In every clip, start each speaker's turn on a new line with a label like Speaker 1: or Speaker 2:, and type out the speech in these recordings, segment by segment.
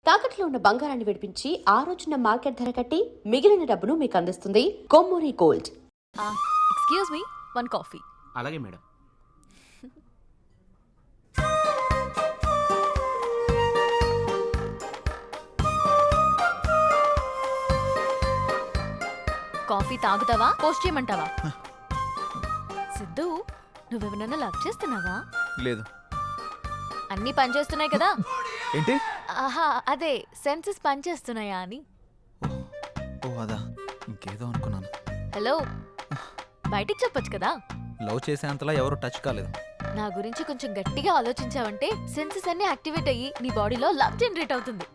Speaker 1: తాకట్లో ఉన్న బంగారాన్ని విడిపించి ఆ రోజున మార్కెట్ ధర కట్టి మిగిలిన డబ్బును మీకు అందిస్తుంది Kommuri gold.
Speaker 2: Excuse me, 1 coffee.
Speaker 3: అలాగే మేడం.
Speaker 2: కాఫీ తాగుతావా, పోస్ట్ చేయమంటావా? సిద్ధు, నువ్వెవరన్నా లవ్ చేస్తున్నావా?
Speaker 4: లేదు.
Speaker 2: అన్నీ పనిచేస్తున్నాయి కదా?
Speaker 4: ఏంటి?
Speaker 2: ఆహా, అదే సెన్సెస్ పనిచేస్తున్నాయా అని.
Speaker 4: ఓ అదా, ఇంకేదో అనుకున్నాను.
Speaker 2: హలో, బయటికి చెప్పొచ్చు కదా.
Speaker 4: లవ్ చేసేంతలా ఎవరు టచ్ కాలేదు.
Speaker 2: నా గురించి కొంచెం గట్టిగా ఆలోచించావంటే సెన్సెస్ అన్ని యాక్టివేట్ అయ్యి నీ బాడీలో లవ్ జనరేట్ అవుతుంది.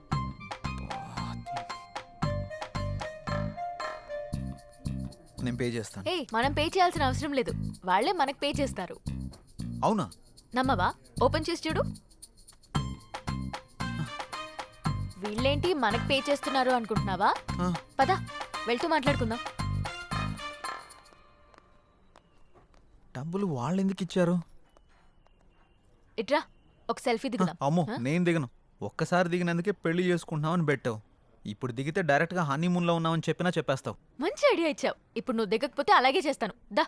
Speaker 4: నేను పే చేస్తాను.
Speaker 2: ఏ, మనం పే చేయాల్సిన అవసరం లేదు, వాళ్ళే మనకు పే చేస్తారు.
Speaker 4: అవునా?
Speaker 2: నమ్మవా? ఓపెన్ చేసి చూడు. వీళ్ళేంటి మనకు పే చేస్తున్నారు అనుకుంటున్నావా? పద, వెళ్తూ మాట్లాడుకుందాం.
Speaker 4: డబ్బులు వాళ్ళు ఎందుకు ఇచ్చారు?
Speaker 2: ఇట్రా, ఒక సెల్ఫీ దిగుదాం.
Speaker 4: అమ్మో, నేను దిగను. ఒక్కసారి దిగినందుకే పెళ్లి చేసుకుంటున్నామని పెట్టావు. ఇప్పుడు దిగితే డైరెక్ట్ గా హనీమూన్ లో ఉన్నామని చెప్పినా చెప్పేస్తావు.
Speaker 2: మంచి ఐడియా ఇచ్చావు. ఇప్పుడు నువ్వు దిగకపోతే అలాగే చేస్తాను. దా.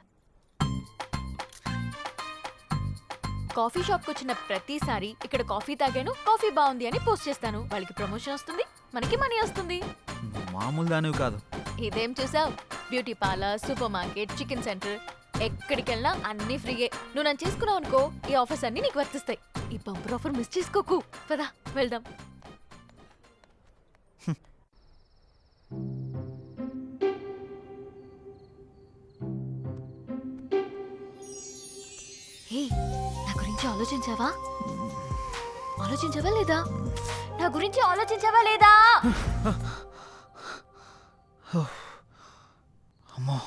Speaker 2: కాఫీ షాప్కి వచ్చిన ప్రతిసారి ఇక్కడ కాఫీ తాగాను, కాఫీ బాగుంది అని పోస్ట్ చేస్తాను. వాళ్ళకి ప్రమోషన్ వస్తుంది, మనకి మనీ వస్తుంది.
Speaker 4: మామూలు దానివి కాదు.
Speaker 2: ఇదేం చూసావు? Beauty parlour, super market, chicken centre, ఎక్కడికి వెళ్ళినా అన్ని ఫ్రీయే. నువ్వు నన్ను చేసుకున్నావు అనుకో, ఈ ఆఫర్స్ అన్ని నీకు వర్తిస్తాయి. ఈ బంపర్ ఆఫర్ మిస్ చేసుకోకు. పదా, వెళ్దాం. హే, నా గురించి ఆలోచించావా? ఆలోచించావా లేదా? నా గురించి ఆలోచించావా లేదా?
Speaker 4: అమ్మో,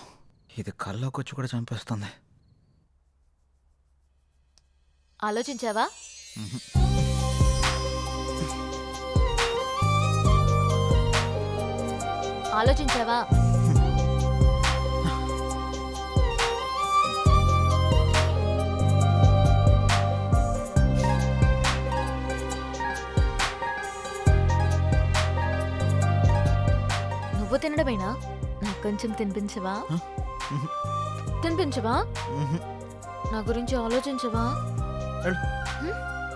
Speaker 4: ఇది కల్లోకి వచ్చి కూడా చంపేస్తుంది.
Speaker 2: ఆలోచించావా? ఆలోచించావా? నువ్వు తినడమేనా? నాకు కొంచెం తినిపించవా? తినిపించవా? నా గురించి ఆలోచించవా?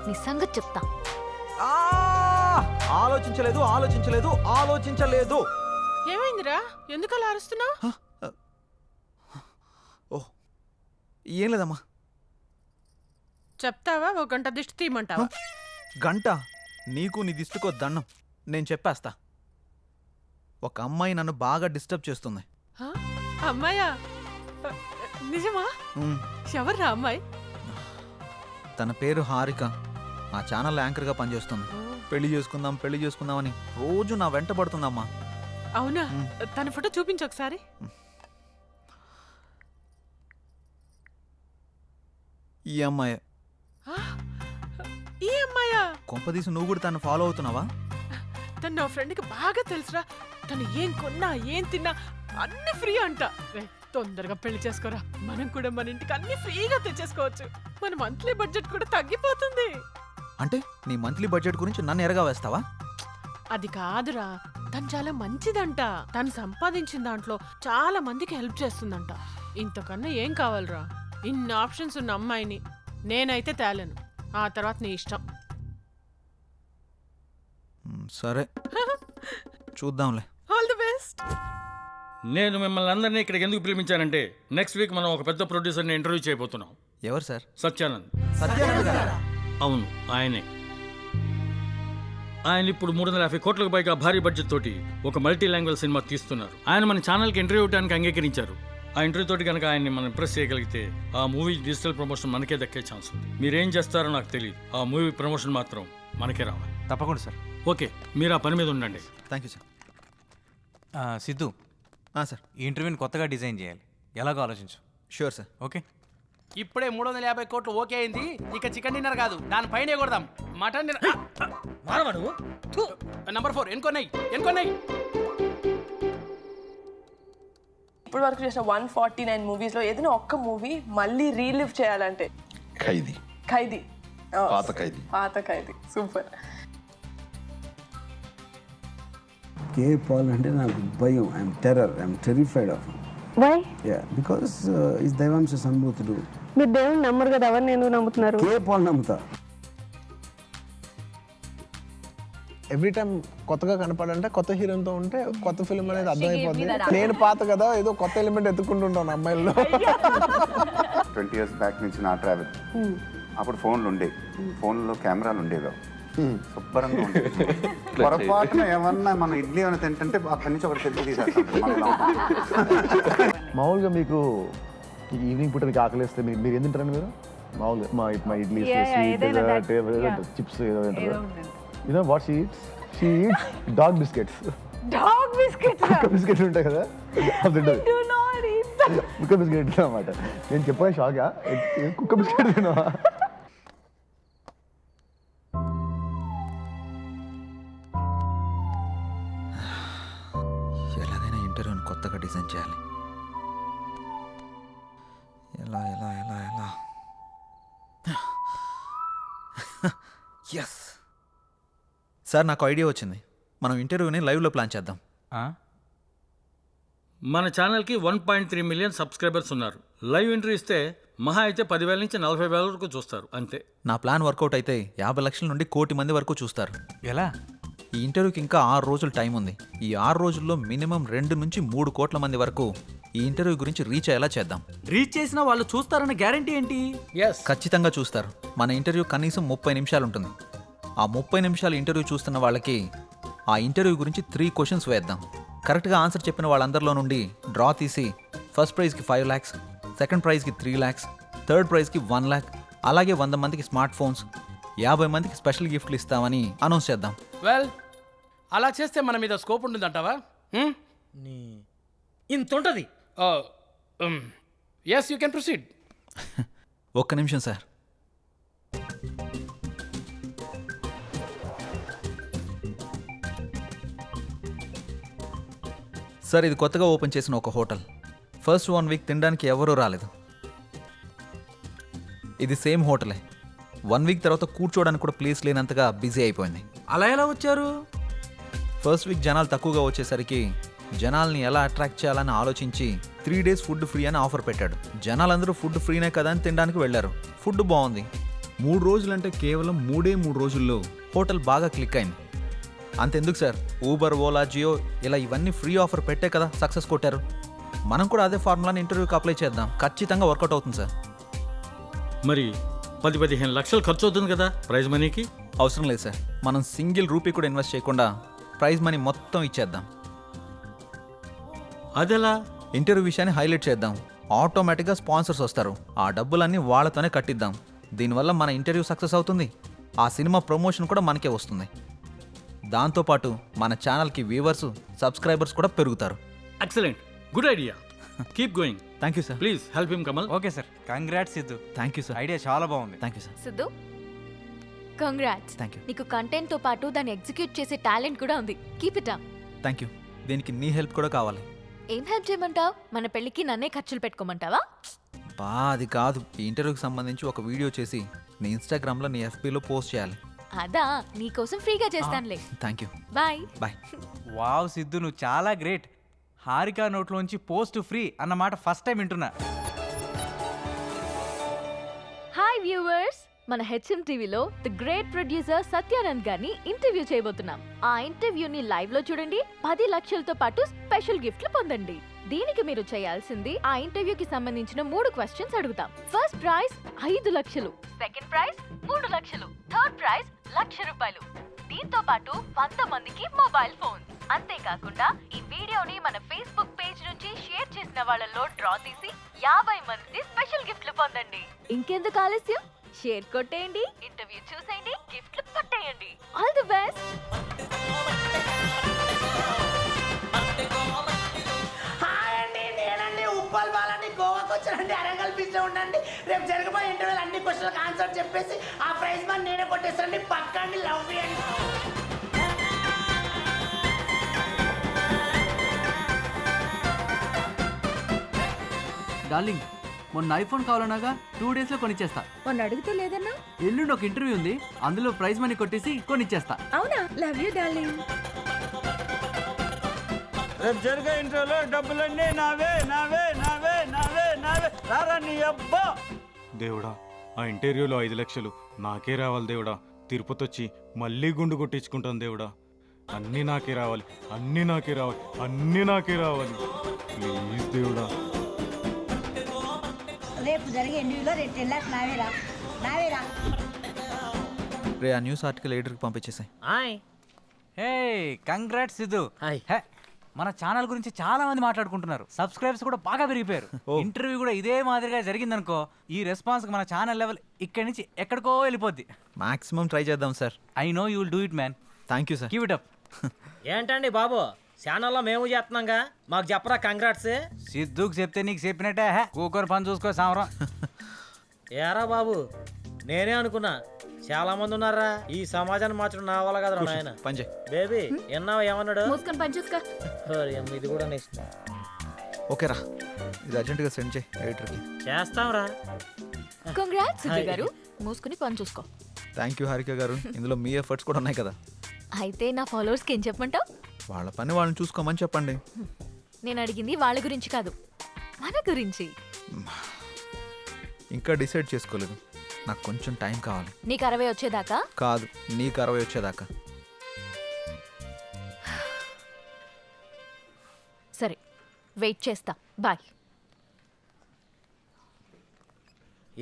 Speaker 2: నీ సంగతి చెప్తా.
Speaker 4: ఆలోచించలేదు, ఆలోచించలేదు, ఆలోచించలేదు.
Speaker 5: ఏమైందిరా? ఎందుకలా అరుస్తున్నావు?
Speaker 4: ఓ, ఏం లేదమ్మా.
Speaker 5: చెప్తావా? ఒక గంట దిష్టి తీయమంటావా?
Speaker 4: గంట? నీకు నీ దిష్టికో దండం. నేను చెప్పేస్తా. ఒక అమ్మాయి నన్ను బాగా డిస్టర్బ్ చేస్తుంది.
Speaker 5: హ? అమ్మాయా? నిజమా? ఎవర్రా అమ్మాయి?
Speaker 4: తన పేరు హారిక. ఆ ఛానల్ యాంకర్గా పనిచేస్తుంది. పెళ్లి చేసుకుందాం, పెళ్లి చేసుకుందాం అని రోజు నా వెంట పడుతుందమ్మా.
Speaker 5: అవునా? తన ఫోటో చూపించు ఒకసారి.
Speaker 4: ఈ అమ్మాయి.
Speaker 5: ఈ అమ్మాయా?
Speaker 4: కొంపదీసి నువ్వు కూడా తను ఫాలో అవుతున్నావా?
Speaker 5: తను నా ఫ్రెండ్కి బాగా తెలుసురా. తను ఏం కొన్నా, ఏం తిన్నా అన్ని ఫ్రీ అంట. తొందరగా పెళ్లి చేసుకోరా, మనం కూడా మన ఇంటికి అన్ని ఫ్రీగా తెచ్చేసుకోవచ్చు. మన మంత్లీ బడ్జెట్ కూడా తగ్గిపోతుంది.
Speaker 4: అంటే నీ మంత్లీ బడ్జెట్ గురించి నన్ను ఎరగా వేస్తావా?
Speaker 5: అది కాదురా, తను చాలా మంచిదంట. తను సంపాదించిన దాంట్లో చాలా మందికి హెల్ప్ చేస్తుందంట. ఇంతకన్నా ఏం కావాలరా? ఇన్ని ఆప్షన్స్ ఉన్న అమ్మాయిని నేనైతే తేలేను. ఆ తర్వాత నీ ఇష్టం.
Speaker 4: సరే, చూద్దాంలే.
Speaker 5: All the best.
Speaker 6: నేను మిమ్మల్ని అందరినీ ఇక్కడికి ఎందుకు పిలిపించానంటే, నెక్స్ట్ వీక్ మనం ఒక పెద్ద ప్రొడ్యూసర్ని ఇంటర్వ్యూ చేయబోతున్నాం.
Speaker 4: ఎవరు సార్?
Speaker 6: సత్యానంద్.
Speaker 4: సత్యానంద్ గారా?
Speaker 6: అవును, ఆయనే. ఆయన ఇప్పుడు 350 కోట్లకు పైగా భారీ బడ్జెట్ తోటి ఒక మల్టీ లాంగ్వేజ్ సినిమా తీస్తున్నారు. ఆయన మన ఛానల్కి ఇంటర్వ్యూ ఇవ్వడానికి అంగీకరించారు. ఆ ఇంటర్వ్యూ తోటి కనుక ఆయన్ని మనం ఇంప్రెస్ చేయగలిగితే ఆ మూవీ డిజిటల్ ప్రమోషన్ మనకే దక్కే ఛాన్స్ ఉంది. మీరేం చేస్తారో నాకు తెలియదు, ఆ మూవీ ప్రమోషన్ మాత్రం మనకే రావాలి.
Speaker 3: తప్పకుండా సార్.
Speaker 6: ఓకే, మీరు ఆ పని మీద ఉండండి.
Speaker 4: Thank you sir.
Speaker 3: Siddhu,
Speaker 4: sir,
Speaker 3: ఈ ఇంటర్వ్యూని కొత్తగా డిజైన్ చేయాలి. ఎలాగో ఆలోచించు.
Speaker 4: Sure sir.
Speaker 3: ఓకే.
Speaker 7: ఇప్పుడే 350 కోట్లు ఓకే అయింది. ఇక చికెన్ డిన్నర్ కాదు, దానిపైన కొడదాం. Mutton dinner. నంబర్ 4 ఎన్కొన్నాయి.
Speaker 8: ఇప్పుడు వరకు చేసిన 149 మూవీస్ లో ఏదైనా ఒక్క మూవీ మళ్ళీ రీలివ్ చేయాలంటే?
Speaker 9: ఖైదీ.
Speaker 8: పాత ఖైదీ.
Speaker 9: పాత ఖైదీ.
Speaker 8: సూపర్.
Speaker 9: కే పాల్ అంటే నాకు భయం, I'm terrified of
Speaker 10: why
Speaker 9: ya because is దైవాంశ సంభూతుడు.
Speaker 10: మీరు దేవుని నమ్మరు కదా, ఎవరిని ఎందుకు నమ్ముతున్నారు?
Speaker 9: కే పాల్ నమ్ముతా.
Speaker 11: ఎవ్రీ టైం కొత్తగా కనపడంటే కొత్త హీరోతో ఉంటే కొత్త ఫిల్మ్ అనేది అర్థమైపోద్ది. నేను పాత కదా, ఏదో కొత్త ఎలిమెంట్ ఎత్తుకుంటుంటాను అమ్మాయిల్లో.
Speaker 12: 20 years బ్యాక్ నుంచి నా ట్రావెల్. అప్పుడు ఫోన్లు ఉండేవి, ఫోన్లో కెమెరాలు ఉండేవి, శుభ్రంగా ఉండేవి. పొరపాటున ఏమన్నా మనం ఇడ్లీ ఏమైనా తింటుంటే అక్కడి నుంచి ఒకటి సెల్ఫీ తీసేస్తాం.
Speaker 11: మామూలుగా మీకు ఈవినింగ్ పూట మీకు ఆకలిస్తే మీరు ఏం తింటారండి మీరు? మామూలుగా మా ఇడ్లీ, చిప్స్ ఏదో తింటారు. You know what she eats dog biscuits.
Speaker 10: Dog biscuits
Speaker 11: కుక్క బిస్కెట్స్ ఉంటాయి కదా, అది తింటది. కుక్క బిస్కెట్ అన్నమాట. నేను చెప్పాను షాగా, కుక్క బిస్కెట్ తిన్నావా?
Speaker 4: ఎలాగైనా ఇంటర్వ్యూని కొత్తగా డిజైన్ చేయాలి. ఎలా ఎలా ఎలా ఎలా ఎస్ సార్, నాకు ఐడియా వచ్చింది. మనం ఇంటర్వ్యూని లైవ్లో ప్లాన్ చేద్దాం.
Speaker 6: మన ఛానల్కి 1.3 మిలియన్ సబ్స్క్రైబర్స్ ఉన్నారు. లైవ్ ఎంట్రీ ఇస్తే మహా అయితే 10,000 నుంచి 40,000 వరకు చూస్తారు అంతే.
Speaker 4: నా ప్లాన్ వర్కౌట్ అయితే 50 లక్షల నుండి 1 కోటి మంది వరకు చూస్తారు.
Speaker 3: ఎలా?
Speaker 4: ఈ ఇంటర్వ్యూకి ఇంకా 6 రోజులు టైం ఉంది. ఈ 6 రోజుల్లో మినిమం 2 నుంచి 3 కోట్ల మంది వరకు ఈ ఇంటర్వ్యూ గురించి రీచ్ అయ్యేలా చేద్దాం.
Speaker 3: రీచ్ చేసినా వాళ్ళు చూస్తారన్న గ్యారంటీ ఏంటి?
Speaker 6: ఎస్,
Speaker 4: ఖచ్చితంగా చూస్తారు. మన ఇంటర్వ్యూ కనీసం 30 నిమిషాలు ఉంటుంది. ఆ 30 నిమిషాలు ఇంటర్వ్యూ చూస్తున్న వాళ్ళకి ఆ ఇంటర్వ్యూ గురించి 3 క్వశ్చన్స్ వేద్దాం. కరెక్ట్గా ఆన్సర్ చెప్పిన వాళ్ళందరిలో నుండి డ్రా తీసి ఫస్ట్ ప్రైజ్కి 5 lakhs, సెకండ్ ప్రైజ్కి 3 lakhs, థర్డ్ ప్రైజ్కి 1 lakh, అలాగే 100 మందికి స్మార్ట్ ఫోన్స్, 50 మందికి స్పెషల్ గిఫ్ట్లు ఇస్తామని అనౌన్స్ చేద్దాం.
Speaker 7: వెల్, అలా చేస్తే మన మీద స్కోప్ ఉంటుందంటావా?
Speaker 3: ఇంత ఉంటుంది.
Speaker 7: Yes, you can proceed.
Speaker 4: ఒక్క నిమిషం సార్. సార్, ఇది కొత్తగా ఓపెన్ చేసిన ఒక హోటల్. ఫస్ట్ 1 వీక్ తినడానికి ఎవరూ రాలేదు. ఇది సేమ్ హోటలే. 1 వీక్ తర్వాత కూర్చోవడానికి కూడా ప్లేస్ లేనంతగా బిజీ అయిపోయింది.
Speaker 3: అలా ఎలా వచ్చారు?
Speaker 4: ఫస్ట్ వీక్ జనాలు తక్కువగా వచ్చేసరికి జనాల్ని ఎలా అట్రాక్ట్ చేయాలని ఆలోచించి 3 days ఫుడ్ ఫ్రీ అని ఆఫర్ పెట్టాడు. జనాలందరూ ఫుడ్ ఫ్రీనే కదా అని తినడానికి వెళ్ళారు. ఫుడ్ బాగుంది. 3 రోజులంటే కేవలం 3 రోజుల్లో హోటల్ బాగా క్లిక్ అయింది. అంతెందుకు సార్, ఊబర్, ఓలా, జియో ఇలా ఇవన్నీ ఫ్రీ ఆఫర్ పెట్టే కదా సక్సెస్ కొట్టారు. మనం కూడా అదే ఫార్ములాని ఇంటర్వ్యూకి అప్లై చేద్దాం. ఖచ్చితంగా వర్కౌట్ అవుతుంది సార్.
Speaker 6: మరి 10-15 లక్షలు ఖర్చు అవుతుంది కదా ప్రైజ్ మనీకి?
Speaker 4: అవసరం లేదు సార్, మనం సింగిల్ రూపీ కూడా ఇన్వెస్ట్ చేయకుండా ప్రైజ్ మనీ మొత్తం ఇచ్చేద్దాం.
Speaker 6: అదెలా?
Speaker 4: ఇంటర్వ్యూ విషయాన్ని హైలైట్ చేద్దాం. ఆటోమేటిక్గా స్పాన్సర్స్ వస్తారు. ఆ డబ్బులన్నీ వాళ్ళతోనే కట్టిద్దాం. దీనివల్ల మన ఇంటర్వ్యూ సక్సెస్ అవుతుంది. ఆ సినిమా ప్రమోషన్ కూడా మనకే వస్తుంది. దాంతోపాటు మన ఛానల్కి వ్యూవర్స్, సబ్స్క్రైబర్స్ కూడా పెరుగుతారు.
Speaker 6: Excellent, good idea. Keep going.
Speaker 4: Thank you sir.
Speaker 6: Please help him Kamal.
Speaker 3: Okay sir, congrats Siddhu.
Speaker 4: Thank you sir.
Speaker 3: Idea చాలా బాగుంది.
Speaker 4: Thank you sir.
Speaker 2: Siddhu, congrats.
Speaker 4: Thank you.
Speaker 2: నీకు కంటెంట్ తో పాటు దాన్ని ఎగ్జిక్యూట్ చేసే టాలెంట్ కూడా ఉంది. Keep it up.
Speaker 4: Thank you. దీనికి నీ హెల్ప్ కూడా కావాలి.
Speaker 2: ఏం హెల్ప్ చేయమంటావు? మన పెళ్ళికి నన్నే ఖర్చులు పెట్టుకోమంటావా?
Speaker 4: అది కాదు. ఈ ఇంటర్వ్యూకి సంబంధించి ఒక వీడియో చేసి నీ ఇన్స్టాగ్రామ్లో, నీ FBలో పోస్ట్ చేయాలి.
Speaker 2: అదా, నీకోసం ఫ్రీగా చేస్తానులే.
Speaker 4: Thank you.
Speaker 2: Bye
Speaker 4: bye.
Speaker 3: Wow Siddhu, నువ్వు చాలా గ్రేట్. హారిక నోట్లోంచి పోస్ట్ ఫ్రీ అన్నమాట ఫస్ట్ టైం వింటున్నా.
Speaker 2: హాయ్ వ్యూవర్స్, మన హెచ్ఎం టీవీలో ది గ్రేట్ ప్రొడ్యూసర్ సత్యానంద్ గారిని ఇంటర్వ్యూ చేయబోతున్నాం. ఆ ఇంటర్వ్యూని లైవ్ లో చూడండి. 10 లక్షలతో పాటు స్పెషల్ గిఫ్ట్లు పొందండి. దీనికి మీరు చేయాల్సింది, ఆ ఇంటర్వ్యూకి సంబంధించిన 3 క్వశ్చన్స్ అడుగుతాం. ఫస్ట్ ప్రైజ్ 5 లక్షలు, సెకండ్ ప్రైజ్ 3 లక్షలు, థర్డ్ ప్రైజ్ ₹1,00,000. దీంతో పాటు 100 మందికి మొబైల్ ఫోన్. అంతేకాకుండా ఈ వీడియోని మన ఫేస్బుక్ పేజ్ నుంచి షేర్ చేసిన వాళ్ళలో డ్రా తీసి 50 మంది స్పెషల్ గిఫ్ట్లు పొందండి. ఇంకెందుకు ఆలస్యం, షేర్ కొట్టేయండి, ఇంటర్వ్యూ చూసేయండి, గిఫ్ట్లు పట్టేయండి. All the best.
Speaker 13: ఉప్పల్ బాలని గోవాకి వచ్చానండి. అరంగల్ బీచ్ లో ఉండండి. రేపు జరగబోయే ఇంటర్వ్యూలు అన్ని క్వశ్చన్లకు ఆన్సర్ చెప్పేసి ఆ ప్రైజ్ మనీ నేనే కొట్టేస్తానండి. పక్కండి, లవ్ చేయండి.
Speaker 7: డార్లింగ్, మొన్న ఐఫోన్ కావాలన్నాగా 2 days లో కొనిచ్చేస్తా.
Speaker 10: మొన్న అడిగితే లేదన్నా?
Speaker 7: ఎల్లుండి ఒక ఇంటర్వ్యూ ఉంది, అందులో ప్రైజ్ మనీ కొట్టేసి కొనిచ్చేస్తా.
Speaker 10: అవునా? Love you darling.
Speaker 3: రేపు జరిగే ఇంటర్వ్యూలో డబ్బులన్నీ నావే నావే నావే నావే నావే రారా నీ అబ్బా. దేవుడా, ఆ ఇంటర్వ్యూలో 5 లక్షలు నాకే రావాలి దేవుడా. తిరుపతి వచ్చి మళ్ళీ గుండు కొట్టించుకుంటాను దేవుడా. అన్నీ నాకే రావాలి, అన్నీ నాకే రావాలి, అన్నీ నాకే రావాలి. ప్లీజ్ దేవుడా.
Speaker 10: రేపు జరిగే ఇంటర్వ్యూలో 2 లక్షలు నావేరా నావేరా.
Speaker 4: రే ఆ న్యూస్ ఆర్టికల్ ఎడిటర్కి పంపించేసాయి.
Speaker 3: Hey congrats Siddhu. హే, మన ఛానల్ గురించి చాలా మంది మాట్లాడుకుంటున్నారు. సబ్స్క్రైబర్స్ కూడా బాగా పెరిగిపోయారు. ఇంటర్వ్యూ కూడా ఇదే మాదిరిగా జరిగిందనుకో, ఈ రెస్పాన్స్ మన ఛానల్ లెవెల్ ఇక్కడి నుంచి ఎక్కడికో వెళ్ళిపోద్ది.
Speaker 4: మాక్సిమం ట్రై చేద్దాం sir.
Speaker 3: I know you will do it man.
Speaker 4: Thank you sir.
Speaker 3: Keep it up.
Speaker 13: ఏంటండి బాబు, ఛానల్లో మేము చేస్తున్నాంగా, మాకు చెప్పరా కంగ్రాట్స్.
Speaker 3: సిద్ధుకు చెప్తే నీకు చెప్పినట్టే. కూకొని పని చూసుకో సామరం.
Speaker 13: ఏరా బాబు, నేనే అనుకున్నా చాలా మంది ఉన్నారా ఈ సమాజాన్ని మార్చడం నా వల్ల కదా నాయన.
Speaker 4: పంచే
Speaker 13: బేబీ ఎన్నావు ఏమన్నాడు?
Speaker 2: మూసుకొని పని చూసుకో.
Speaker 13: ఇది కూడా నెక్స్ట్
Speaker 4: ఓకేరా, ఇది అర్జెంటుగా సెండ్ చేయి ఎడిటర్కి.
Speaker 13: చేస్తాంరా.
Speaker 2: కంగ్రాట్స్ సిద్ధు గారు, మూసుకొని పని చూసుకో.
Speaker 4: థ్యాంక్ యూ హారిక గారు. ఇందులో మీ ఎఫర్ట్స్ కూడా ఉన్నాయి కదా.
Speaker 2: అయితే నా ఫాలోవర్స్కి ఏం చెప్పమంటావు?
Speaker 4: వాళ్ళ పని వాళ్ళని చూసుకోమని చెప్పండి.
Speaker 2: నేను అడిగింది వాళ్ళ గురించి కాదు, మన గురించి.
Speaker 4: ఇంకా డిసైడ్ చేసుకోలేదు. నాకు కొంచెం టైం కావాలి.
Speaker 2: నీకు 60 వచ్చేదాకా?
Speaker 4: కాదు, నీకు 60 వచ్చేదాకా.
Speaker 2: సరే, వెయిట్ చేస్తా. బాయ్.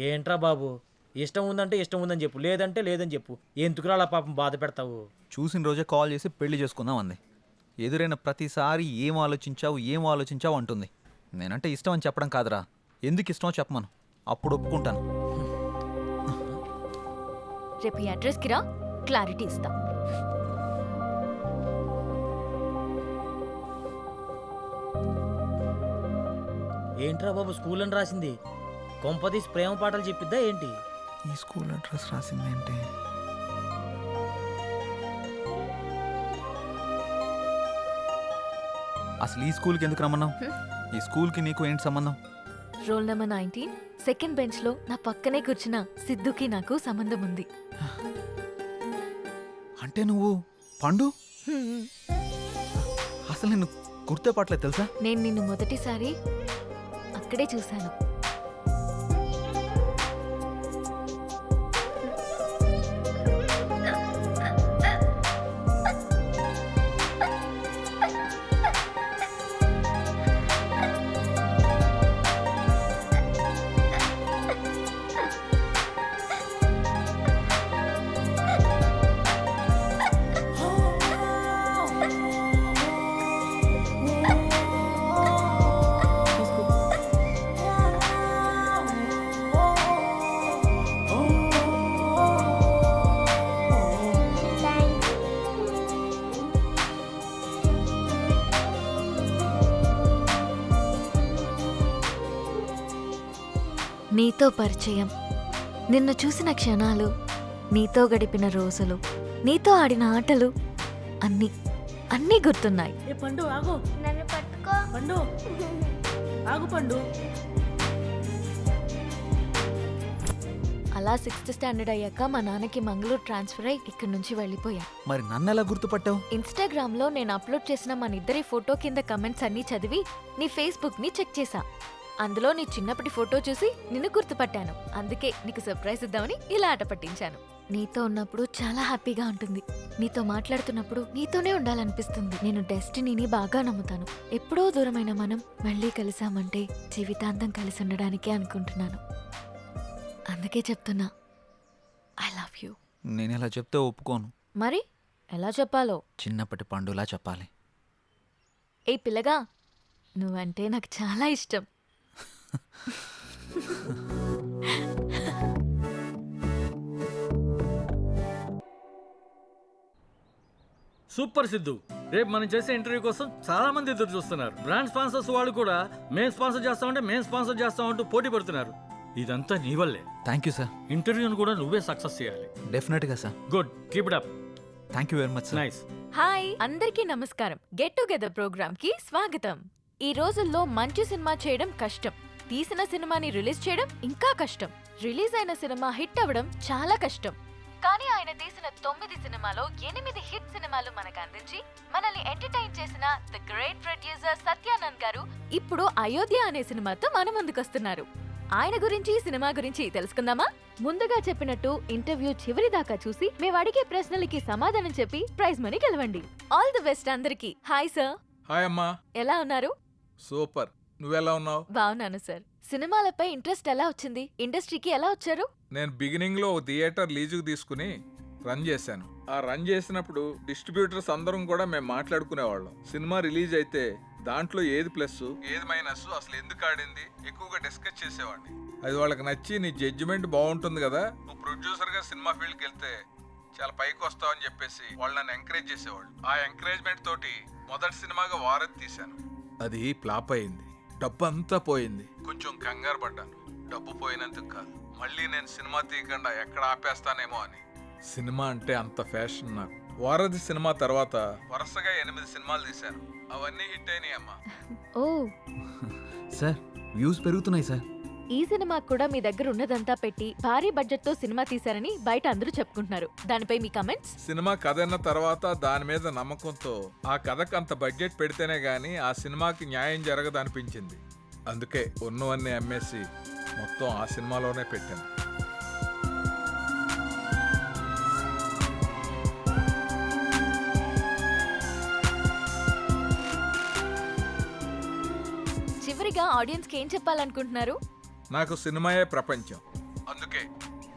Speaker 13: ఏంట్రా బాబు, ఇష్టం ఉందంటే ఇష్టం ఉందని చెప్పు, లేదంటే లేదని చెప్పు. ఎందుకురా అలా పాపం బాధ పెడతావు?
Speaker 4: చూసిన రోజే కాల్ చేసి పెళ్లి చేసుకుందాం అంది. ఎదురైన ప్రతిసారి ఏం ఆలోచించావు అంటుంది. నేనంటే ఇష్టం అని చెప్పడం కాదురా, ఎందుకు ఇష్టమో చెప్పమను, అప్పుడు ఒప్పుకుంటాను.
Speaker 2: రేపు ఈ అడ్రస్కి రా, క్లారిటీ ఇస్తా.
Speaker 13: ఏంట్రా బాబు స్కూల్ అని రాసింది? కొంపదీసి ప్రేమ పాటలు చెప్పిద్దా ఏంటి?
Speaker 4: ఈ స్కూల్ అడ్రస్ రాసిందేంటి? అసలు ఈ స్కూల్కి ఎందుకు రమ్మన్నావు? ఈ స్కూల్కి నీకు ఏంటి సంబంధం?
Speaker 2: రోల్ నెంబర్ 19 సెకండ్ బెంచ్ లో నా పక్కనే కూర్చున్న సిద్ధుకి నాకు సంబంధం ఉంది.
Speaker 4: అంటే నువ్వు పండు? అసలు నిన్ను గుర్తుపట్టలేదు తెలుసా?
Speaker 2: నేను నిన్ను మొదటిసారి అక్కడే చూశాను. నీతో పరిచయం, నిన్ను చూసిన క్షణాలు, నీతో గడిపిన రోజులు, నీతో ఆడిన ఆటలు అన్నీ అన్నీ గుర్తున్నాయి.
Speaker 13: పండు ఆగు,
Speaker 10: నన్ను పట్టుకో.
Speaker 13: పండు ఆగు, పండు.
Speaker 2: అలా 6th స్టాండర్డ్ అయ్యాక మా నాన్నకి మంగళూరు ట్రాన్స్ఫర్ అయ్యి ఇక్కడి నుంచి వెళ్ళిపోయా.
Speaker 4: మరి నన్ను ఎలా గుర్తుపట్టావు?
Speaker 2: ఇన్స్టాగ్రామ్ లో నేను అప్లోడ్ చేసిన మన ఇద్దరి ఫోటో కింద కమెంట్స్ అన్నీ చదివి నీ ఫేస్బుక్ ని చెక్ చేశా. అందులో నీ చిన్నప్పటి ఫోటో చూసి నిన్ను గుర్తుపట్టాను. అందుకే నీకు సర్ప్రైజ్ ఇద్దామని ఇలా ఆట పట్టించాను. నీతో ఉన్నప్పుడు చాలా హ్యాపీగా ఉంటుంది. నీతో మాట్లాడుతున్నప్పుడు నీతోనే ఉండాలనిపిస్తుంది. నేను డెస్టినీని బాగా నమ్ముతాను. ఎప్పుడో దూరమైన మనం మళ్ళీ కలిసామంటే జీవితాంతం కలిసి ఉండడానికే అనుకుంటున్నాను. అందుకే చెప్తున్నా, ఐ లవ్ యూ.
Speaker 4: నేను ఇలా చెప్తే ఒప్పుకోను.
Speaker 2: మరి ఎలా చెప్పాలో?
Speaker 4: చిన్నప్పటి పండులా చెప్పాలి.
Speaker 2: ఏ పిల్లగా, నువ్వంటే నాకు చాలా ఇష్టం.
Speaker 6: సూపర్ సిద్ధు, రేపు మనం చేసే ఇంటర్వ్యూ కోసం చాలా మంది ఎదురు చూస్తున్నారు. బ్రాండ్ స్పాన్సర్స్ వాళ్ళు కూడా మేము స్పాన్సర్ చేస్తామంటూ పోటీ పడుతున్నారు. ఇదంతా నీ వల్లే.
Speaker 4: Thank you sir.
Speaker 6: ఇంటర్వ్యూను కూడా నువ్వే సక్సెస్ చేయాలి.
Speaker 4: డెఫినెట్గా sir.
Speaker 6: Good, keep it up.
Speaker 4: Thank you very much sir.
Speaker 6: Nice.
Speaker 2: Hi అందరికీ నమస్కారం. గెట్ టుగెదర్ ప్రోగ్రామ్ కి స్వాగతం. ఈ రోజుల్లో మంచి సినిమా చేయడం కష్టం, తీసిన సినిమాని రిలీజ్ చేయడం ఇంకా కష్టం, రిలీజ్ అయిన సినిమా హిట్ అవ్వడం చాలా కష్టం. కానీ ఆయన తీసిన 9 సినిమాలో 8 హిట్ సినిమాలు మనకు అందించి మనల్ని ఎంటర్టైన్ చేసిన ది గ్రేట్ ప్రొడ్యూసర్ సత్యానంద్ గారు ఇప్పుడు అయోధ్య అనే సినిమాతో మన ముందుకొస్తున్నారు. ఆయన గురించి సినిమా గురించి తెలుసుకుందామా? ముందుగా చెప్పినట్టు ఇంటర్వ్యూ చివరి దాకా చూసి మేము అడిగే ప్రశ్నలకి సమాధానం చెప్పి ప్రైజ్ మనీ గెలవండి. ఆల్ ది బెస్ట్ అందరికి. Hi sir.
Speaker 14: హాయ్ అమ్మా.
Speaker 2: ఎలా ఉన్నారు?
Speaker 14: సూపర్. నువ్వెలా ఉన్నావు?
Speaker 2: బాగున్నాను సార్. సినిమాలపై ఇంట్రెస్ట్ ఎలా వచ్చింది? ఇండస్ట్రీకి ఎలా వచ్చారు?
Speaker 14: నేను బిగినింగ్ లో థియేటర్ లీజుకు తీసుకుని రన్ చేశాను. ఆ రన్ చేసినప్పుడు డిస్ట్రిబ్యూటర్స్ అందరం కూడా మేము మాట్లాడుకునేవాళ్ళం. సినిమా రిలీజ్ అయితే దాంట్లో ఏది ప్లస్ ఏది మైనస్ అసలు ఎందుకు ఆడింది ఎక్కువగా డిస్కస్ చేసేవాడిని. అది వాళ్ళకి నచ్చి నీ జడ్జిమెంట్ బాగుంటుంది కదా, నువ్వు ప్రొడ్యూసర్గా సినిమా ఫీల్డ్కి వెళ్తే చాలా పైకి వస్తావు అని చెప్పేసి వాళ్ళు నన్ను ఎంకరేజ్ చేసేవాళ్ళు. ఆ ఎంకరేజ్మెంట్ తోటి మొదటి సినిమాగా వారధి తీశాను. అది ఫ్లాప్ అయింది, డబ్బు అంతా పోయింది. కొంచెం కంగారు పడ్డాను, డబ్బు పోయినందుకు కాదు, మళ్ళీ నేను సినిమా తీయకుండా ఎక్కడ ఆపేస్తానేమో అని. సినిమా అంటే అంత ఫ్యాషన్ నాకు. వారధి సినిమా తర్వాత వరుసగా 8 సినిమాలు తీశాను, అవన్నీ హిట్ అయినాయి అమ్మా.
Speaker 2: ఓ
Speaker 4: సార్ వ్యూస్ పెరుగుతున్నాయి సార్.
Speaker 2: ఈ సినిమా కూడా మీ దగ్గర ఉన్నదంతా పెట్టి భారీ బడ్జెట్ తో సినిమా తీశారని బయట అందరూ చెప్పుకుంటున్నారు. దానిపై మీ కమెంట్స్?
Speaker 14: సినిమా కథ అన్న తర్వాత దాని మీద నమ్మకంతో ఆ కథకు అంత బడ్జెట్ పెడితేనే గానీ ఆ సినిమాకి న్యాయం జరగదు అనిపించింది. అందుకే ఉన్నవన్నీ అమ్మేసి మొత్తం ఆ సినిమాలోనే పెట్టాను.
Speaker 2: చివరిగా ఆడియన్స్ కి ఏం చెప్పాలనుకుంటున్నారు?
Speaker 14: నాకు సినిమాయే ప్రపంచం. అందుకే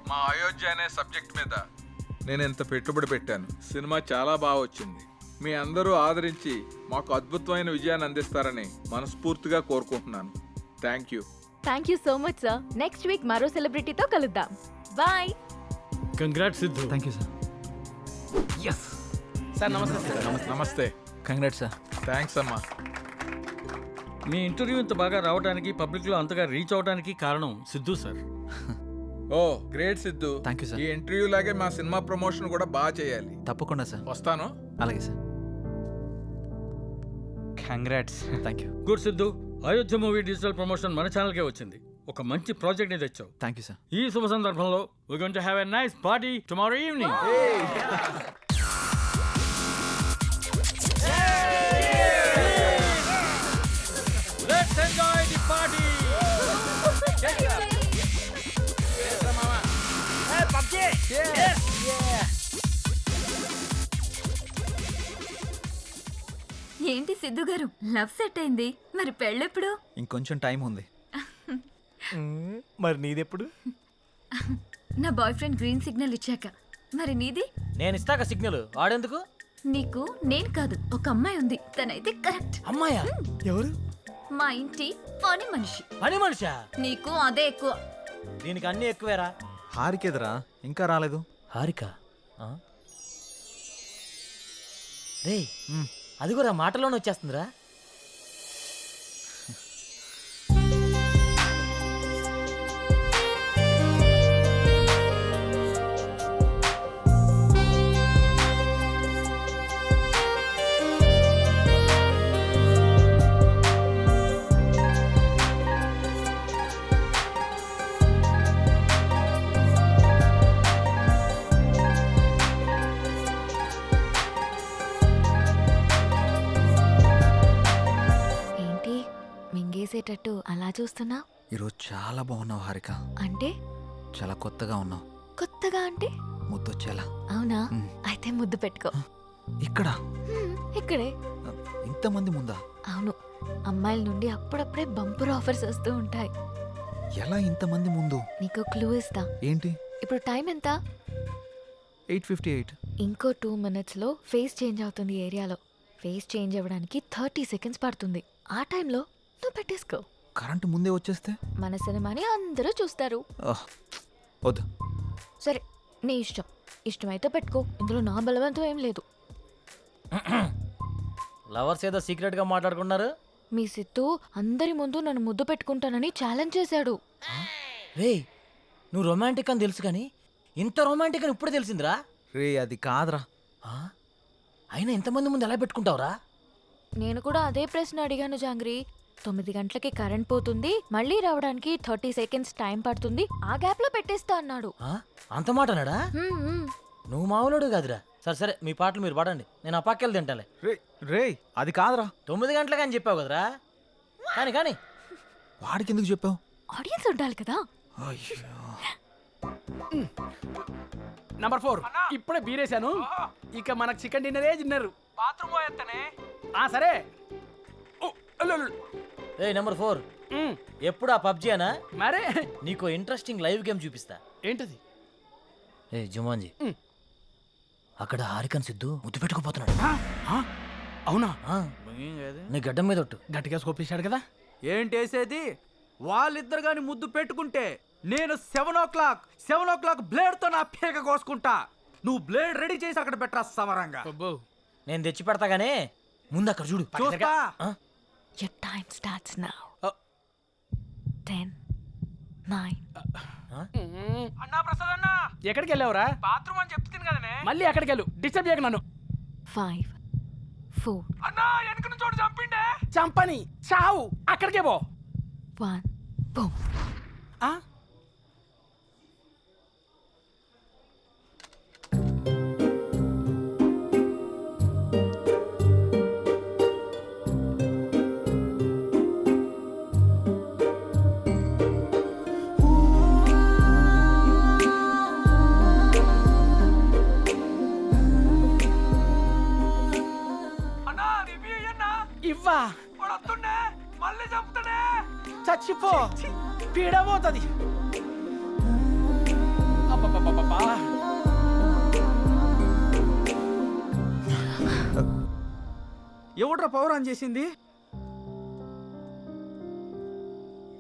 Speaker 14: మా అయోధ్య అనే సబ్జెక్ట్ మీద నేను ఎంత పెట్టుబడి పెట్టాను. సినిమా చాలా బాగా వచ్చింది. మీ అందరూ ఆదరించి మాకు అద్భుతమైన విజయాన్ని అందిస్తారని మనస్ఫూర్తిగా కోరుకుంటున్నాను. Thank you.
Speaker 2: Thank you so much sir. Next week మరో సెలబ్రిటీతో కలుద్దాం. Bye.
Speaker 6: Congrats Siddhu.
Speaker 4: Thank you sir.
Speaker 7: Sir నమస్తే సార్.
Speaker 14: నమస్తే.
Speaker 4: Congrats sir.
Speaker 14: థ్యాంక్స్ అమ్మా.
Speaker 6: మీ ఇంటర్వ్యూ ఇంత బాగా రావడానికి, పబ్లిక్లో అంతగా రీచ్ అవడానికి కారణం Siddhu sir.
Speaker 14: Oh great Siddhu.
Speaker 4: Thank you sir.
Speaker 14: ఈ ఇంటర్వ్యూ లాగే మా సినిమా ప్రమోషన్ కూడా బాగా చేయాలి.
Speaker 4: తప్పకుండా సార్.
Speaker 14: వస్తాను.
Speaker 4: అలాగే sir.
Speaker 3: Congrats.
Speaker 4: Thank you.
Speaker 6: Good Siddhu. Ayodhya movie digital promotion మన ఛానల్కే వచ్చింది. ఒక మంచి ప్రాజెక్ట్ ని తెచ్చావు.
Speaker 4: Thank you sir.
Speaker 6: ఈ శుభ సందర్భంలో we're going to have a nice party tomorrow evening. Let's enjoy the party.
Speaker 2: ఏంటి సిద్ధు గారు, లవ్ సెట్ అయింది, మరి పెళ్ళెప్పుడు?
Speaker 4: ఇంకొంచెం టైం ఉంది.
Speaker 3: మరి నీదెప్పుడు?
Speaker 2: నా బాయ్ ఫ్రెండ్ గ్రీన్ సిగ్నల్ ఇచ్చాక. మరి నీది?
Speaker 3: నేను ఇస్తాక సిగ్నల్ వాడేందుకు?
Speaker 2: నీకు నేను కాదు, ఒక అమ్మాయి ఉంది, తనైతే కరెక్ట్.
Speaker 3: అమ్మాయా? ఎవరు?
Speaker 2: మా ఇంటి పని మనిషి.
Speaker 3: పని మనిషా?
Speaker 2: నీకు అదే ఎక్కువ.
Speaker 3: దీనికి అన్ని ఎక్కువేరా.
Speaker 4: హారికేదరా ఇంకా రాలేదు.
Speaker 3: హారిక రే, అది కూడా మాటలోనే వచ్చేస్తుందిరా.
Speaker 2: మింగేసేటట్టు అలా చూస్తున్నా?
Speaker 4: ఈరోజు చాలా బాగున్నావు హారిక.
Speaker 2: అంటే?
Speaker 4: చాలా కొత్తగా ఉన్నావు.
Speaker 2: కొత్తగా అంటే?
Speaker 4: ముద్దొచ్చేలా.
Speaker 2: అవునా? అయితే ముద్దు పెట్టుకో.
Speaker 4: ఇక్కడ?
Speaker 2: ఇక్కడే.
Speaker 4: ఇంతమంది ముందా?
Speaker 2: అవును, అమ్మాయిల నుండి అప్పుడప్పుడే బంపర్ ఆఫర్స్ వస్తూ ఉంటాయి.
Speaker 4: ఎలా ఇంతమంది ముందు?
Speaker 2: నీకు క్లూ ఇస్తా.
Speaker 4: ఏంటి?
Speaker 2: ఇప్పుడు టైం ఎంత?
Speaker 4: 8:58.
Speaker 2: ఇంకో 2 minutes లో ఫేస్ చేంజ్ అవుతుంది ఏరియాలో. ఫేస్ చేంజ్ అవ్వడానికి 30 seconds పడుతుంది. ఆ టైంలో నువ్వు పెట్టేసుకో.
Speaker 4: కరెంటు ముందే వచ్చేస్తే?
Speaker 2: మన సినిమాని అందరూ చూస్తారు.
Speaker 4: వద్దు.
Speaker 2: సరే, నీ ఇష్టం. ఇష్టమైతే పెట్టుకో, ఇందులో నా బలవంతం ఏం లేదు.
Speaker 3: లవర్స్ ఏదో సీక్రెట్ గా మాట్లాడుకున్నారు.
Speaker 2: మీ సిత్తు అందరి ముందు నన్ను ముద్దు పెట్టుకుంటానని ఛాలెంజ్ చేశాడు.
Speaker 3: రే, నువ్వు రొమాంటిక్ అని తెలుసు కానీ ఇంత రొమాంటిక్ అని ఇప్పుడు తెలిసిందిరా.
Speaker 4: రే అది కాదురా.
Speaker 3: అయినా ఎంతమంది ముందు ఎలా పెట్టుకుంటావురా?
Speaker 2: నేను కూడా అదే ప్రశ్న అడిగాను జాంగ్రీ. 9 గంటలకి కరెంట్ పోతుంది, మళ్ళీ రావడానికి 30 సెకండ్స్ టైం పడుతుంది, ఆ గ్యాప్ లో పెట్టేస్తా అన్నాడు.
Speaker 13: అంత మాట అన్నాడా? నువ్వు మామూలుడు కాదురా. సరే సరే, మీ పాటలు మీరు పాడండి, నేను ఆ పక్కెళ్ళి తింటాలే.
Speaker 4: రే అది కాదురా.
Speaker 13: 9 గంటలకు అని చెప్పావు కదరా. కానీ కానీ
Speaker 4: వాడికి ఎందుకు చెప్పావు?
Speaker 2: ఆడియన్స్ ఉండాలి కదా.
Speaker 7: నంబర్ 4 ఇప్పుడే బీరేశాను, ఇక మనకు చికెన్ డిన్నరే తిన్నారు. బాత్రూమ్ పోయేస్తానే. సరే.
Speaker 13: ఏ నెంబర్ 4 ఎప్పుడు ఆ పబ్జీ అనా?
Speaker 7: మరే
Speaker 13: నీకు ఇంట్రెస్టింగ్ లైవ్ గేమ్ చూపిస్తా.
Speaker 7: ఏంటది?
Speaker 13: ఏ జుమాన్జీ, అక్కడ హారికన్ సిద్ధు ముద్దు పెట్టుకుపోతున్నాడు.
Speaker 7: అవునా?
Speaker 13: నీ గడ్డం మీద ఒట్టు.
Speaker 7: గట్టిగా స్కోపేశాడు కదా.
Speaker 15: ఏంటేసేది? వాళ్ళిద్దరు గాని ముద్దు పెట్టుకుంటే నేను 7 o'clock బ్లేడ్తో నా పేక కోసుకుంటా. నువ్వు బ్లేడ్ రెడీ చేసి అక్కడ పెట్టరా సమరంగా.
Speaker 13: నేను తెచ్చి పెడతా గానీ ముందు అక్కడ చూడు.
Speaker 15: చూస్తా.
Speaker 2: Your time starts now. 10, 9.
Speaker 7: అన్నా ప్రసాద్ అన్న, ఎక్కడికి వెళ్ళావురా? బాత్రూమ్ అని చెప్తుంది కదనే. మళ్ళీ ఎక్కడికి వెళ్ళు, డిస్టర్బ్ చేయకు నన్ను.
Speaker 2: 5, 4.
Speaker 7: అన్నా వెనక నుంచి చోటు చంపిండే. చంపని చావు, అక్కడికే పో.
Speaker 2: 1, boom.
Speaker 7: ఇవ్వా మళ్ళీ చంపుతాడే. చచ్చిపో, పీడబోతుంది.
Speaker 15: ఎవడ్రా పవర్ ఆన్ చేసింది?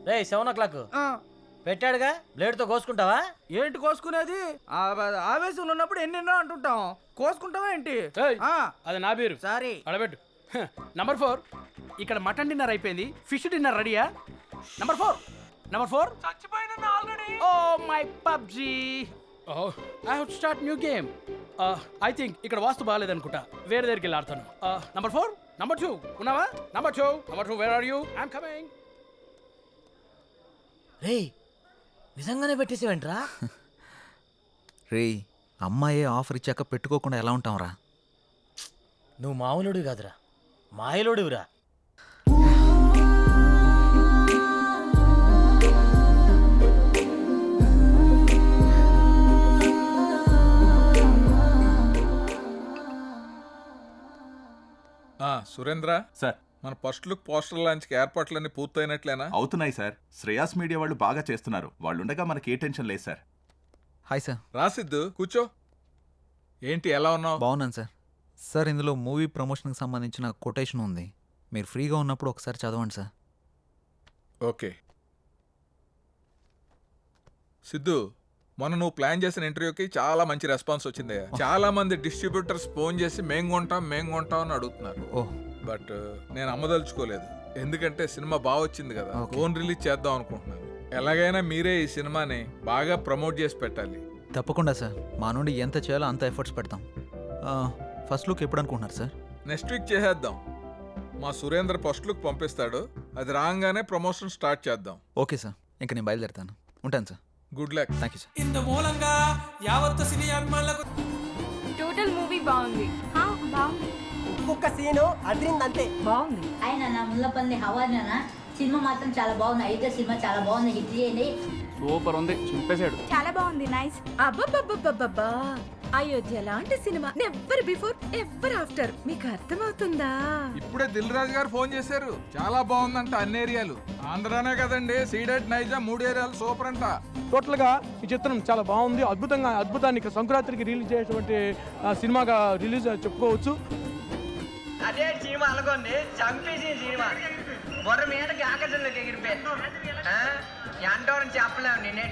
Speaker 13: రే 7 o'clock పెట్టాడుగా, బ్లేడ్తో కోసుకుంటావా?
Speaker 15: ఏంటి కోసుకునేది? ఆవేశంలో ఉన్నప్పుడు ఎన్నెన్నో అంటుంటాం, కోసుకుంటావా ఏంటి?
Speaker 7: అది నా పేరు.
Speaker 15: సారీ
Speaker 7: అడబెట్టు. నంబర్ 4 ఇక్కడ మటన్ డిన్నర్ అయిపోయింది, ఫిష్ డిన్నర్ రెడీయా? నంబర్ 4 చచ్చిపోయిన already. Oh my PUBG. I have to start new game. ఐ థింక్ ఇక్కడ వాస్తు బాగాలేదనుకుంటా, వేరే దగ్గరికి వెళ్ళి ఆడతాను. నంబర్ 4, నంబర్ 2 ఉన్నావా? Number 2 where are you? I'm coming.
Speaker 13: రే నిజంగానే పెట్టేసేవేంట్రా?
Speaker 4: రే అమ్మాయే ఆఫర్ ఇచ్చాక పెట్టుకోకుండా ఎలా ఉంటాంరా?
Speaker 13: నువ్వు మామూలుడివి కాదురా, మాయలోడివిరా.
Speaker 14: సురేంద్ర
Speaker 16: సార్,
Speaker 14: మన ఫస్ట్ లుక్ పోస్టర్ లాంచ్కి ఏర్పాట్లన్నీ పూర్తయినట్లేనా?
Speaker 16: అవుతున్నాయి సార్. శ్రేయాస్ మీడియా వాళ్ళు బాగా చేస్తున్నారు. వాళ్ళుండగా మనకి ఏ టెన్షన్ లేదు సార్.
Speaker 4: Hi sir.
Speaker 14: రాసిద్దు కూర్చో. ఏంటి ఎలా ఉన్నావు?
Speaker 4: బాగున్నాను సార్. సార్ ఇందులో మూవీ ప్రమోషన్కి సంబంధించిన కొటేషన్ ఉంది, మీరు ఫ్రీగా ఉన్నప్పుడు ఒకసారి చదవండి సార్.
Speaker 14: ఓకే. సిద్ధు, మొన్న నువ్వు ప్లాన్ చేసిన ఇంటర్వ్యూకి చాలా మంచి రెస్పాన్స్ వచ్చిందయ్యా. చాలా మంది డిస్ట్రిబ్యూటర్స్ ఫోన్ చేసి మేం కొంటాం అని అడుగుతున్నారు. బట్ నేను అమ్మదలుచుకోలేదు, ఎందుకంటే సినిమా బాగా వచ్చింది కదా, ఫోన్ రిలీజ్ చేద్దాం అనుకుంటున్నాను. ఎలాగైనా మీరే ఈ సినిమాని బాగా ప్రమోట్ చేసి పెట్టాలి.
Speaker 4: తప్పకుండా సార్, మా నుండి ఎంత చేయాలో అంత ఎఫర్ట్స్ పెడతాం. ఫస్ట్ లుక్ ఎప్పుడు అనుకుంటున్నారు సార్?
Speaker 14: నెక్స్ట్ వీక్ చేసేద్దాం. మా సురేంద్ర ఫస్ట్ లుక్ పంపిస్తాడు, అది రాగానే ప్రమోషన్ స్టార్ట్ చేద్దాం.
Speaker 4: ఓకే సార్, ఇంక నేను బయలుదేరుతాను. ఉంటాను sir.
Speaker 14: Good luck.
Speaker 4: Thank you sir.
Speaker 15: ఇందు మూలంగా యావత్తు సినీ అభిమానులకు
Speaker 2: టోటల్ మూవీ బాగుంది.
Speaker 10: బాగుంది.
Speaker 13: ఒక్కొక్క సీను అదిరిందంతే.
Speaker 10: బాగుంది. ఆయన నా ముల్లపల్లి హవానా సినిమా మాత్రం చాలా బాగుంది. అయితే సినిమా చాలా బాగుంది, హిట్ చేయండి.
Speaker 7: సూపర్ ఉంది, చింపేశాడు.
Speaker 2: చాలా బాగుంది, నైస్. అబ్బబ్బబ్బబ్బబ్బా, అయోధ్య లాంటి cinema never before ever after. మీకు అర్థమవుతుందా?
Speaker 14: ఇప్పుడే దిల్ రాజు గారు ఫోన్ చేశారు, చాలా బాగుందంట అన్ని ఏరియాలు. ఆంధ్రానే కదండి, సీడెడ్ నైజా 3 ఏరియాలు సూపర్ అంట.
Speaker 17: టోటల్ గా ఈ చిత్రం చాలా బాగుంది, అద్భుతాన్ని సంక్రాంతికి రిలీజ్ చేసేటువంటి సినిమాగా రిలీజ్ చెప్పుకోవచ్చు.
Speaker 13: అదే చీమ అనుకోండి, చంపేసి సినిమా బొర్ర మీదకి ఆకర్షణలోకి ఎగిరిపోయి ఎంటోరని చెప్పలేము. నేనే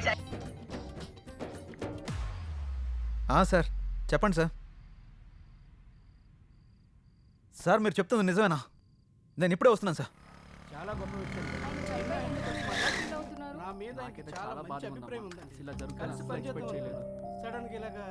Speaker 4: సార్ చెప్పండి సార్. సార్ మీరు చెప్తుంది నిజమేనా? నేను ఇప్పుడే వస్తున్నాను సార్.
Speaker 15: చాలా గొప్ప విషయం. నా మీద చాలా మంచి అభిప్రాయం ఉందండి. ఇలా జరుగుతుంది. సడన్ గా ఇలాగా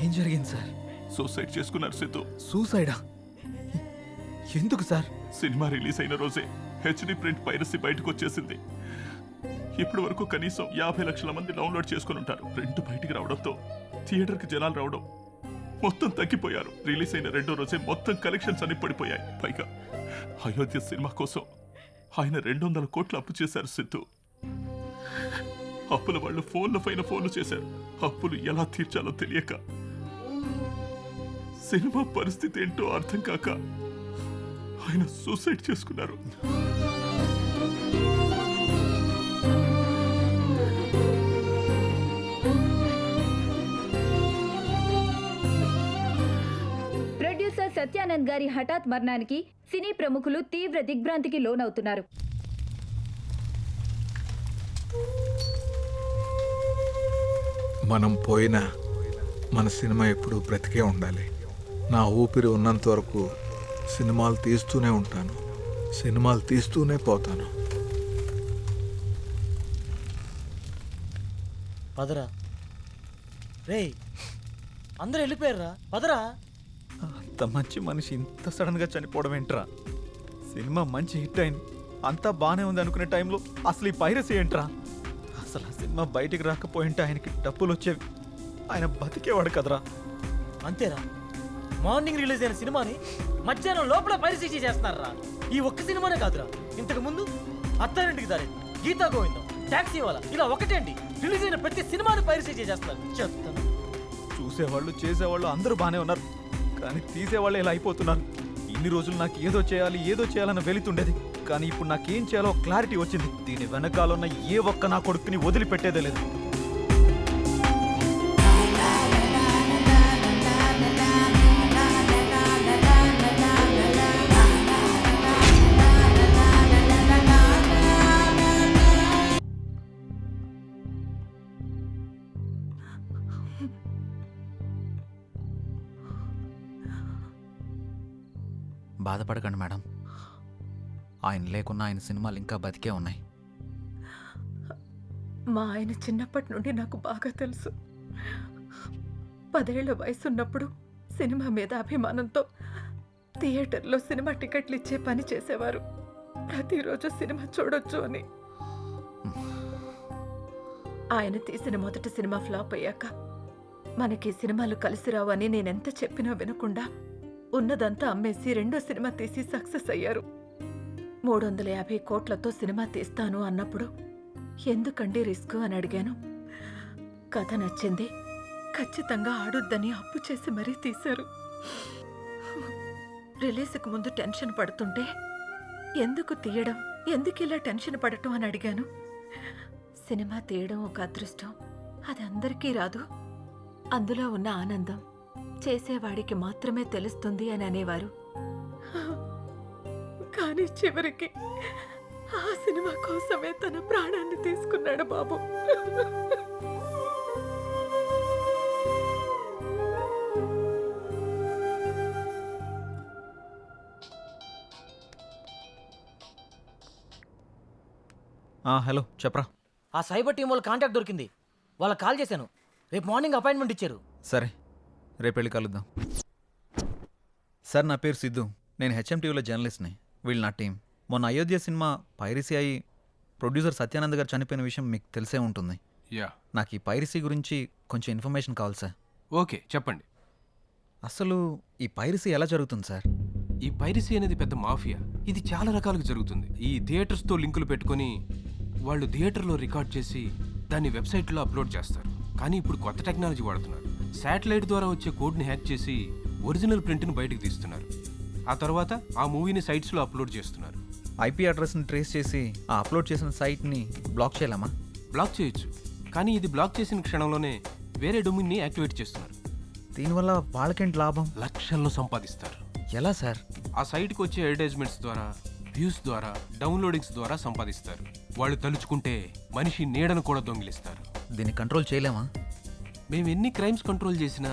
Speaker 4: ఏం జరిగింది సార్?
Speaker 16: సూసైడ్ చేసుకున్నారు సిద్ధు.
Speaker 4: సూసైడా? ఎందుకు సార్?
Speaker 16: సినిమా రిలీజ్ అయిన రోజే హెచ్డి ప్రింట్ పైరసీ బయటకు వచ్చేసింది. ఇప్పటి వరకు కనీసం 50 లక్షల మంది డౌన్లోడ్ చేసుకుని ఉంటారు. ప్రింట్ బయటికి రావడంతో థియేటర్కి జనాలు రావడం మొత్తం తగ్గిపోయారు. రిలీజ్ అయిన 2వ రోజే మొత్తం కలెక్షన్స్ అన్ని పడిపోయాయి. పైగా అయోధ్య సినిమా కోసం ఆయన 200 కోట్లు అప్పు చేశారు సిద్ధు. అప్పుల వాళ్ళు ఫోన్ల పైన ఫోన్లు చేశారు. అప్పులు ఎలా తీర్చాలో తెలియక, సినిమా పరిస్థితి ఏంటో అర్థం కాక ఆయన సూసైడ్ చేసుకున్నారు.
Speaker 2: ప్రొడ్యూసర్ సత్యానంద్ గారి హఠాత్ మరణానికి సినీ ప్రముఖులు తీవ్ర దిగ్భ్రాంతికి లోనవుతున్నారు.
Speaker 14: మనం పోయినా మన సినిమా ఎప్పుడూ బ్రతికే ఉండాలి. నా ఊపిరి ఉన్నంత వరకు సినిమాలు తీస్తూనే ఉంటాను, సినిమాలు తీస్తూనే పోతాను.
Speaker 15: పదరా రే, అందరూ వెళ్ళిపోయారా? పదరా.
Speaker 4: అంత మంచి మనిషి ఇంత సడన్గా చనిపోవడం ఏంట్రా? సినిమా మంచి హిట్ అయింది, అంతా బాగానే ఉంది అనుకునే టైంలో అసలు ఈ పైరసీ ఏంట్రా? అసలు ఆ సినిమా బయటికి రాకపోయింటే ఆయనకి డబ్బులు వచ్చేవి, ఆయన బతికేవాడు కదరా.
Speaker 15: అంతేరా, మార్నింగ్ రిలీజ్ అయిన సినిమాని మధ్యాహ్నం లోపల పైరసీ చేస్తున్నారా? ఈ ఒక్క సినిమానే కాదురా, ఇంతకు ముందు అత్తారింటికి దారి, గీతా గోవిందం, టాక్సీ వాళ్ళ, ఇలా ఒకటేంటి రిలీజ్ అయిన ప్రతి సినిమాని పైరసీ చేస్తున్నారు. చెప్తాను.
Speaker 4: చూసేవాళ్ళు చేసేవాళ్ళు అందరూ బాగానే ఉన్నారు, కానీ తీసేవాళ్ళు ఇలా అయిపోతున్నారు. ఇన్ని రోజులు నాకు ఏదో చేయాలన్న వెళుతుండేది, కానీ ఇప్పుడు నాకేం చేయాలో క్లారిటీ వచ్చింది. దీని వెనకాలన్న ఏ ఒక్క నా కొడుకుని వదిలిపెట్టేదే లేదు. బాధపడకండి మేడం, ఆయన లేకున్నా ఆయన సినిమాలు ఇంకా బతికే ఉన్నాయి.
Speaker 2: మా ఆయన చిన్నప్పటి నుండి నాకు బాగా తెలుసు. 10 ఏళ్ల వయసున్నప్పుడు సినిమా మీద అభిమానంతో థియేటర్లో సినిమా టికెట్లు ఇచ్చే పని చేసేవారు. ప్రతిరోజు సినిమా చూడొచ్చు అని. ఆయన తీసిన మొదటి సినిమా ఫ్లాప్ అయ్యాక మనకి సినిమాలు కలిసి రావు అని నేనెంత చెప్పినా వినకుండా ఉన్నదంతా అమ్మేసి 2వ సినిమా తీసి సక్సెస్ అయ్యారు. 350 కోట్లతో సినిమా తీస్తాను అన్నప్పుడు ఎందుకండి రిస్క్ అని అడిగాను. కథ నచ్చింది, ఖచ్చితంగా ఆడొద్దని అప్పు చేసి మరీ తీశారు. రిలీజ్కి ముందు టెన్షన్ పడుతుంటే ఎందుకు తీయడం, ఎందుకు ఇలా టెన్షన్ పడటం అని అడిగాను. సినిమా తీయడం ఒక అదృష్టం, అది అందరికీ రాదు. అందులో ఉన్న ఆనందం చేసేవాడికి మాత్రమే తెలుస్తుంది అని అనేవారు. కానీ చివరికి ఆ సినిమా కోసమే తన ప్రాణాన్ని తీసుకున్నాడు బాబు.
Speaker 4: హలో చెప్పరా.
Speaker 15: ఆ సైబర్ టీం వాళ్ళ కాంటాక్ట్ దొరికింది, వాళ్ళకి కాల్ చేశాను. రేపు మార్నింగ్ అపాయింట్మెంట్ ఇచ్చారు.
Speaker 4: సరే, రేపు వెళ్ళి కలుద్దాం. సార్, నా పేరు సిద్ధు, నేను హెచ్ఎంటీవీలో జర్నలిస్ట్ని. వీళ్ళు నా టీం. మొన్న అయోధ్య సినిమా పైరసీ అయి ప్రొడ్యూసర్ సత్యానంద్ గారు చనిపోయిన విషయం మీకు తెలిసే ఉంటుంది. నాకు ఈ పైరసీ గురించి కొంచెం ఇన్ఫర్మేషన్ కావాలి సార్.
Speaker 18: ఓకే, చెప్పండి.
Speaker 4: అసలు ఈ పైరసీ ఎలా జరుగుతుంది సార్?
Speaker 18: ఈ పైరసీ అనేది పెద్ద మాఫియా. ఇది చాలా రకాలుగా జరుగుతుంది. ఈ థియేటర్స్తో లింకులు పెట్టుకొని వాళ్ళు థియేటర్లో రికార్డ్ చేసి దాన్ని వెబ్సైట్లో అప్లోడ్ చేస్తారు. కానీ ఇప్పుడు కొత్త టెక్నాలజీ వాడుతున్నారు. శాటిలైట్ ద్వారా వచ్చే కోడ్ని హ్యాక్ చేసి ఒరిజినల్ ప్రింట్ని బయటకు తీస్తున్నారు. ఆ తర్వాత ఆ మూవీని సైట్స్లో అప్లోడ్ చేస్తున్నారు.
Speaker 4: ఐపీ అడ్రస్ని ట్రేస్ చేసి ఆ అప్లోడ్ చేసిన సైట్ని బ్లాక్ చేయలేమా?
Speaker 18: బ్లాక్ చేయొచ్చు, కానీ ఇది బ్లాక్ చేసిన క్షణంలోనే వేరే డొమైన్ని యాక్టివేట్ చేస్తున్నారు.
Speaker 4: దీనివల్ల వాళ్ళకేంటి లాభం?
Speaker 18: లక్షల్లో సంపాదిస్తారు.
Speaker 4: ఎలా సార్?
Speaker 18: ఆ సైట్కి వచ్చే అడ్వర్టైజ్మెంట్స్ ద్వారా, వ్యూస్ ద్వారా, డౌన్లోడింగ్స్ ద్వారా సంపాదిస్తారు. వాళ్ళు తలుచుకుంటే మనిషి నీడను కూడా దొంగిలిస్తారు.
Speaker 4: దీన్ని కంట్రోల్ చేయలేమా?
Speaker 18: మేము ఎన్ని క్రైమ్స్ కంట్రోల్ చేసినా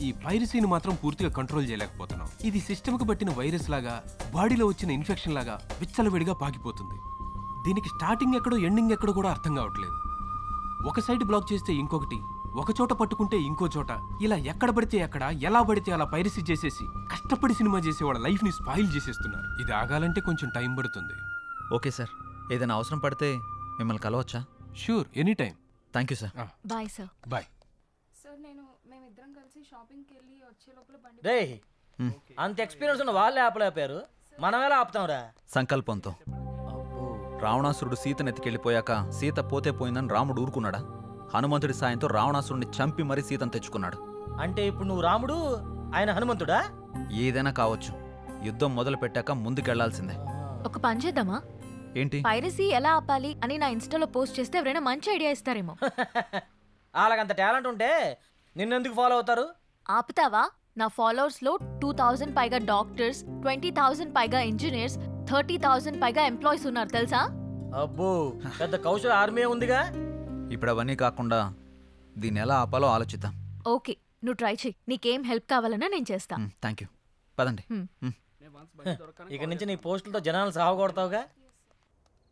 Speaker 18: ఈ పైరసీని మాత్రం పూర్తిగా కంట్రోల్ చేయలేకపోతున్నాం. ఇది సిస్టమ్కి పట్టిన వైరస్ లాగా, బాడీలో వచ్చిన ఇన్ఫెక్షన్ లాగా విచ్చలవిడిగా పాకిపోతుంది. దీనికి స్టార్టింగ్ ఎక్కడో ఎండింగ్ ఎక్కడో కూడా అర్థం కావట్లేదు. ఒక సైట్ బ్లాక్ చేస్తే ఇంకొకటి, ఒక చోట పట్టుకుంటే ఇంకో చోట ఇలా ఎక్కడ పడితే అక్కడ ఎలా పడితే అలా పైరసీ చేసేసి కష్టపడి సినిమా చేసే వాళ్ళ లైఫ్ ని స్పాయిల్ చేసేస్తున్నారు. ఇది ఆగాలంటే కొంచెం టైం పడుతుంది.
Speaker 4: ఓకే సార్, ఏదైనా అవసరం పడితే మిమ్మల్ని కలవచ్చా?
Speaker 18: Sure, any time.
Speaker 4: Thank you sir.
Speaker 2: Bye sir.
Speaker 18: Bye.
Speaker 19: Sir మేమిద్దరం కలిసి షాపింగ్కి వెళ్ళి వచ్చే లోపల బండి
Speaker 15: రే అంత ఎక్స్పీరియన్స్ ఉన్న వాళ్ళే ఆపలేపారు, మనం ఎలా ఆపుతాంరా?
Speaker 4: సంకల్పంతో. రావణాసురుడు సీతను ఎత్తికెళ్ళిపోయాక సీత పోతే పోయిందని రాముడు ఊరుకున్నాడా? హనుమంతుడి సాయంతో రావణాసురుడిని చంపి మరీ సీతను తెచ్చుకున్నాడు.
Speaker 15: అంటే ఇప్పుడు నువ్వు రాముడు, ఆయన హనుమంతుడా?
Speaker 4: ఏదైనా కావచ్చు, యుద్ధం మొదలు పెట్టాక ముందుకెళ్లాల్సిందే.
Speaker 2: ఒక పని చేద్దామా?
Speaker 4: ఏంటి?
Speaker 2: పైరసీ ఎలా ఆపాలి అని నా ఇన్స్టాలో పోస్ట్ చేస్తే ఎవరైనా మంచి ఐడియా ఇస్తారేమో.
Speaker 15: వాళ్ళకంత టాలెంట్ ఉంటే నిన్నెందుకు ఫాలో అవుతారు?
Speaker 2: ఆపుతావా? నా ఫాలోవర్స్ లో 2000 పైగా డాక్టర్స్, 20,000 పైగా ఇంజనీర్స్, 30,000 పైగా ఎంప్లాయీస్ ఉన్నారు తెలుసా?
Speaker 15: అబ్బో, పెద్ద కౌశల ఆర్మీ ఉందిగా.
Speaker 4: ఇప్పుడు అవన్నీ కాకుండా దీన్ని ఎలా ఆపాలో ఆలోచిద్దాం.
Speaker 2: ఓకే, నువ్వు ట్రై చెయ్యి. నీకేం హెల్ప్ కావాలన్నా నేను చేస్తా.
Speaker 4: Thank you. పదండి.
Speaker 15: ఇక నుంచి నీ పోస్టులతో జనాలను సాగొడతావుగా.